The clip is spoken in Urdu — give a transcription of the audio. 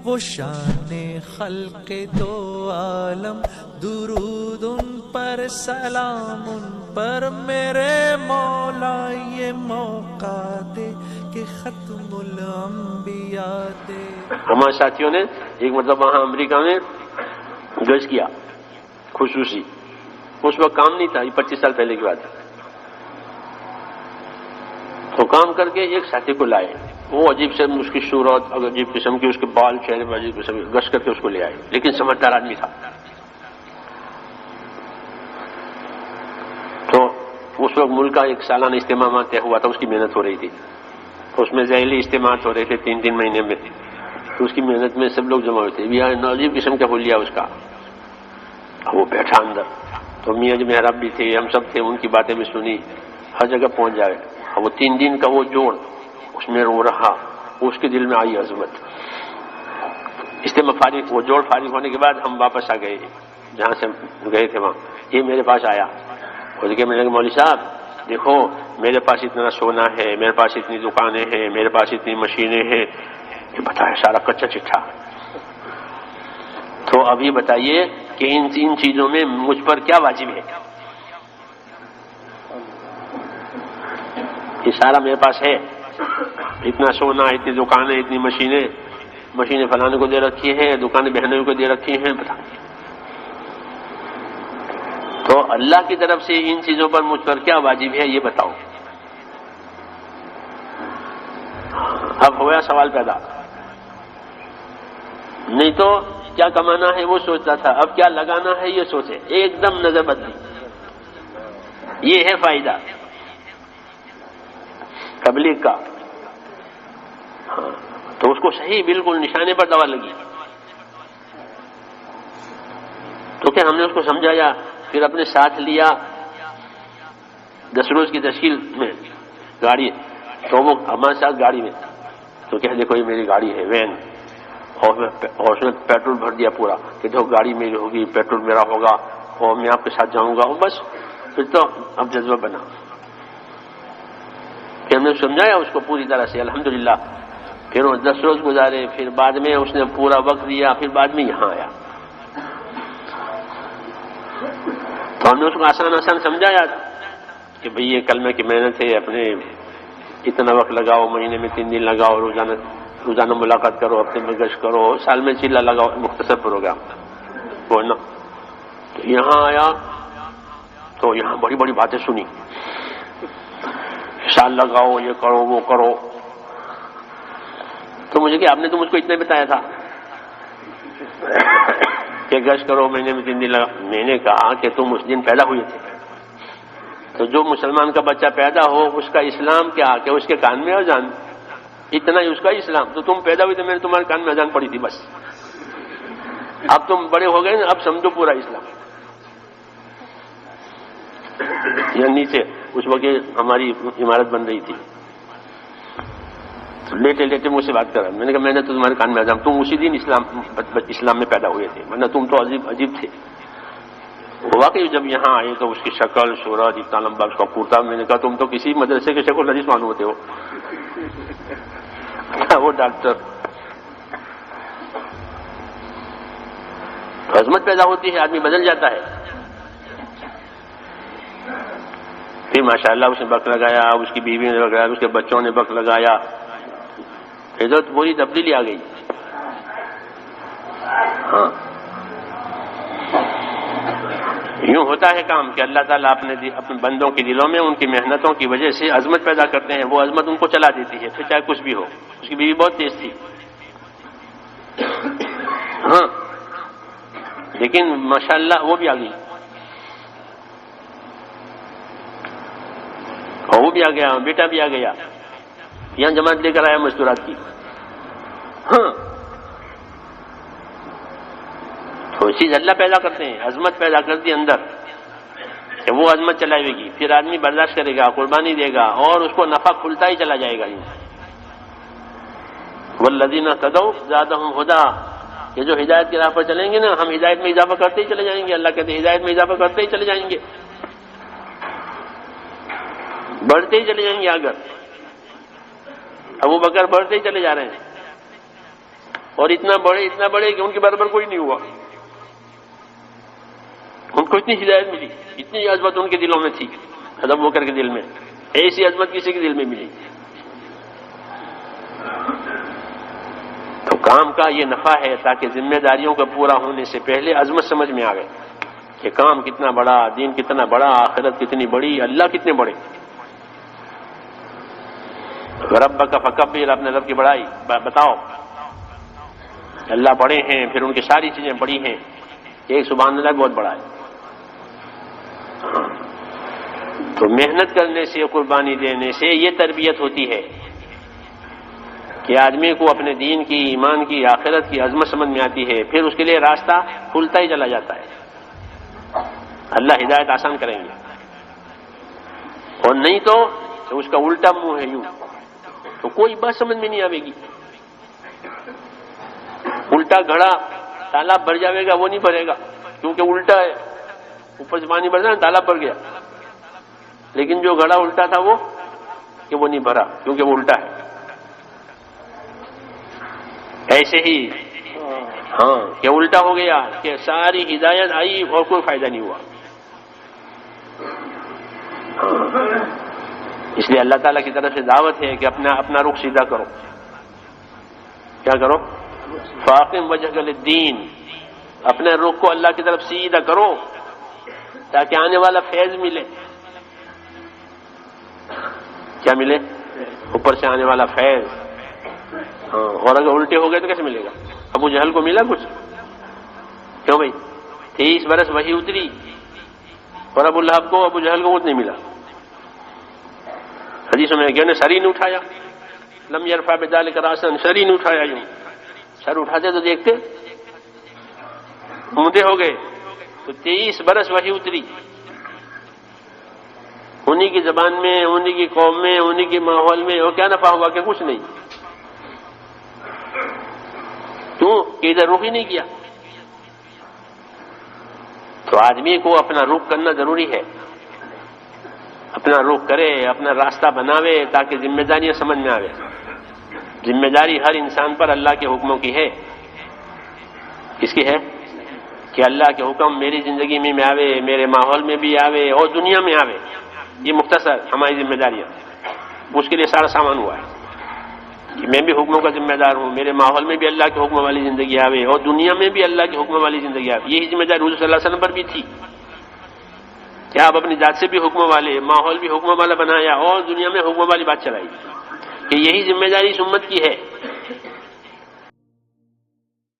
وہ شان خلق دو عالم، درود ان پر سلام ان پر میرے مولا، یہ موقع دے کہ ختم الانبیاء دے۔ ہمارے ساتھیوں نے ایک مطلب وہاں امریکہ میں گز کیا خصوصی، اس وقت کام نہیں تھا، یہ 25 سال پہلے کی بات ہے، تو کام کر کے ایک ساتھی کو لائے، وہ عجیب سے اس کی صورت عجیب قسم کی، اس کے بال چہرے میں عجیب قسم کی، گش کر کے اس کو لے آئے، لیکن سمجھدار آدمی تھا۔ تو اس وقت ملک کا ایک سالانہ اجتماع طے ہوا تھا، اس کی محنت ہو رہی تھی، اس میں ذیلی اجتماعات ہو رہے تھے 3 مہینے میں، تو اس کی محنت میں سب لوگ جمع ہوئے تھے، عجیب قسم کا حلیہ اس کا، وہ بیٹھا اندر، تو میاں جو محراب بھی تھے، ہم سب تھے، ان کی باتیں بھی سنی، ہر جگہ پہنچ جائے، وہ 3 دن کا وہ جوڑ اس میں رو رہا، اس کے دل میں آئی عظمت۔ اجتماع فارغ، وہ جوڑ فارغ ہونے کے بعد ہم واپس آ گئے، جہاں سے گئے تھے وہاں، یہ میرے پاس آیا، اور کہ میں نے کہا مولوی صاحب دیکھو میرے پاس اتنا سونا ہے، میرے پاس اتنی دکانیں ہیں، میرے پاس اتنی مشینیں ہیں، یہ بتایا سارا کچا چٹھا، تو اب یہ بتائیے کہ ان چیزوں میں مجھ پر کیا واجب ہے؟ یہ سارا میرے پاس ہے، اتنا سونا، اتنی دکانیں، اتنی مشینیں فلانے کو دے رکھی ہیں، دکانیں بہنوں کو دے رکھی ہیں، بتا، تو اللہ کی طرف سے ان چیزوں پر مجھ پر کیا واجب ہے یہ بتاؤ۔ اب ہوا سوال پیدا، نہیں تو کیا کمانا ہے وہ سوچتا تھا، اب کیا لگانا ہے یہ سوچے، ایک دم نظر بدلی، یہ ہے فائدہ تبلیغ کا۔ ہاں تو اس کو صحیح بالکل نشانے پر دوا لگی، تو کیا ہم نے اس کو سمجھایا، پھر اپنے ساتھ لیا 10 روز کی تشکیل میں گاڑی، تو وہ ہمارے ساتھ گاڑی میں، تو کہہ دیکھو یہ میری گاڑی ہے وین، اور اس میں پیٹرول بھر دیا پورا، کہ دیکھو گاڑی میری ہوگی، پیٹرول میرا ہوگا، اور میں آپ کے ساتھ جاؤں گا، اور بس پھر تو اب جذبہ بنا کہ ہم نے سمجھایا اس کو پوری طرح سے، الحمدللہ۔ پھر وہ 10 روز گزارے، پھر بعد میں اس نے پورا وقت دیا، پھر بعد میں یہاں آیا، تو ہم نے اس کو آسان سمجھایا کہ بھئی یہ کلمے کی محنت ہے، اپنے اتنا وقت لگاؤ، مہینے میں 3 دن لگاؤ، روزانہ ملاقات کرو، ہفتے میں گشت کرو، سال میں چلا لگاؤ، مختصر پروگرام وہ نا۔ تو یہاں آیا تو یہاں بڑی بڑی باتیں سنی، سال لگاؤ، یہ کرو وہ کرو، تو مجھے کہ آپ نے تو مجھ کو اتنا بتایا تھا کہ گشت کرو، مہینے میں 3 دن لگا۔ میں نے کہا کہ تم اس دن پیدا ہوئے تھے، تو جو مسلمان کا بچہ پیدا ہو اس کا اسلام کیا کہ اس کے کان میں اذان، اتنا ہی اس کا اسلام، تو تم پیدا ہوئے تھے، میں نے تمہارے کان میں اذان پڑی تھی بس، اب تم بڑے ہو گئے نا، اب سمجھو پورا اسلام۔ یہاں نیچے اس وقت ہماری عمارت بن رہی تھی، لیٹے لیٹے مجھ سے بات کر رہا، میں نے کہا میں نے تو تمہارے کان میں اذان، تم اسی دن اسلام میں پیدا ہوئے تھے، ورنہ تم تو عجیب تھے۔ واقعی جب یہاں آئے تو اس کی شکل صورت اتنا لمبا اس کا کرتا، میں نے کہا تم تو کسی مدرسے کے شیخ الحدیث معلوم ہوتے ہو۔ وہ ڈاکٹر، عظمت پیدا ہوتی ہے، آدمی بدل جاتا ہے۔ پھر ماشاءاللہ اس نے بک لگایا، اس کی بیوی نے لگایا، اس کے بچوں نے بک لگایا، ادھر پوری تبدیلی آ گئی۔ ہاں یوں ہوتا ہے کام کہ اللہ تعالیٰ اپنے بندوں کے دلوں میں ان کی محنتوں کی وجہ سے عظمت پیدا کرتے ہیں، وہ عظمت ان کو چلا دیتی ہے، پھر چاہے کچھ بھی ہو۔ اس کی بیوی بہت تیز تھی، ہاں لیکن ماشاءاللہ وہ بھی آ گئی، اور وہ بھی آ گیا، بیٹا بھی آ گیا، یہاں جماعت لے کر آیا مزدورات کی۔ ہاں تو چیز اللہ پیدا کرتے ہیں، عظمت پیدا کرتی اندر، کہ وہ عظمت چلائے گی، پھر آدمی برداشت کرے گا، قربانی دے گا، اور اس کو نفع کھلتا ہی چلا جائے گا۔ والذین اہتدوا زادہم ھدا، یہ جو ہدایت کی راہ پر چلیں گے نا، ہم ہدایت میں اضافہ کرتے ہی چلے جائیں گے، اللہ کہتے ہیں ہدایت میں اضافہ کرتے ہی چلے جائیں گے، بڑھتے ہی چلے جائیں گے۔ اگر ابو بکر بڑھتے ہی چلے جا رہے ہیں، اور اتنا بڑے کہ ان کے برابر کوئی نہیں ہوا. ان کو اتنی ہدایت ملی, اتنی عظمت ان کے دلوں میں تھی, حضرت ابوبکر کے دل میں ایسی عظمت کسی کے دل میں ملی. تو کام کا یہ نفع ہے تاکہ ذمہ داریوں کا پورا ہونے سے پہلے عظمت سمجھ میں آئے کہ کام کتنا بڑا, دین کتنا بڑا, آخرت کتنی بڑی, اللہ کتنے بڑے. رب کا فکبر, اپنے رب کی بڑائی بتاؤ. اللہ بڑے ہیں, پھر ان کی ساری چیزیں بڑی ہیں. ایک سبحان اللہ بہت بڑا ہے. تو محنت کرنے سے, قربانی دینے سے یہ تربیت ہوتی ہے کہ آدمی کو اپنے دین کی, ایمان کی, آخرت کی عظمت سمجھ میں آتی ہے. پھر اس کے لیے راستہ کھلتا ہی چلا جاتا ہے. اللہ ہدایت آسان کریں گے. اور نہیں تو اس کا الٹا منہ ہے یوں, تو کوئی بات سمجھ میں نہیں آئے گی. الٹا گھڑا تالاب بھر جاوے گا, وہ نہیں بھرے گا کیونکہ الٹا ہے. اوپر سے پانی بھرنا, تالاب بھر گیا. لیکن جو گھڑا الٹا تھا وہ نہیں بھرا کیونکہ وہ الٹا ہے. ایسے ہی ہاں کہ الٹا ہو گیا کہ ساری ہدایت آئی اور کوئی فائدہ نہیں ہوا. اس لیے اللہ تعالیٰ کی طرف سے دعوت ہے کہ اپنا رخ سیدھا کرو. کیا کرو؟ فاقم وجہک للدین, اپنے رخ کو اللہ کی طرف سیدھا کرو تاکہ آنے والا فیض ملے. کیا ملے؟ اوپر سے آنے والا فیض. ہاں, اور اگر الٹے ہو گئے تو کیسے ملے گا؟ ابو جہل کو ملا کچھ؟ کیوں بھائی؟ 23 برس وحی اتری اور ابو لہب کو, ابو جہل کو کچھ نہیں ملا. حدیثوں میں کہ سر ہی نہیں اٹھایا, لم یرفع بذلک راسا, سر ہی نہیں اٹھایا. یوں سر اٹھاتے تو دیکھتے مودے ہو گئے. تو 23 برس وحی اتری, انہی کی زبان میں, انہی کی قوم میں, انہی کے ماحول میں, اور کیا نفع ہوا کہ کچھ نہیں. کیوں کہ ادھر رخ ہی نہیں کیا. تو آدمی کو اپنا رخ کرنا ضروری ہے. اپنا رخ کرے, اپنا راستہ بناوے تاکہ ذمہ داریاں سمجھ میں آوے. ذمہ داری ہر انسان پر اللہ کے حکموں کی ہے. کس کی ہے؟ کہ اللہ کے حکم میری زندگی میں آوے, میرے ماحول میں بھی آوے اور دنیا میں آوے. یہ مختصر ہماری ذمہ داریاں. اس کے لیے سارا سامان ہوا ہے کہ میں بھی حکموں کا ذمہ دار ہوں, میرے ماحول میں بھی اللہ کے حکم والی زندگی آوے اور دنیا میں بھی اللہ کے حکم والی زندگی آوے. یہی ذمہ داری حضور صلی اللہ علیہ وسلم پر بھی تھی کہ آپ اپنی ذات سے بھی حکم والے, ماحول بھی حکم والا بنایا اور دنیا میں حکم والی بات چلائی. کہ یہی ذمہ داری اس امت کی ہے.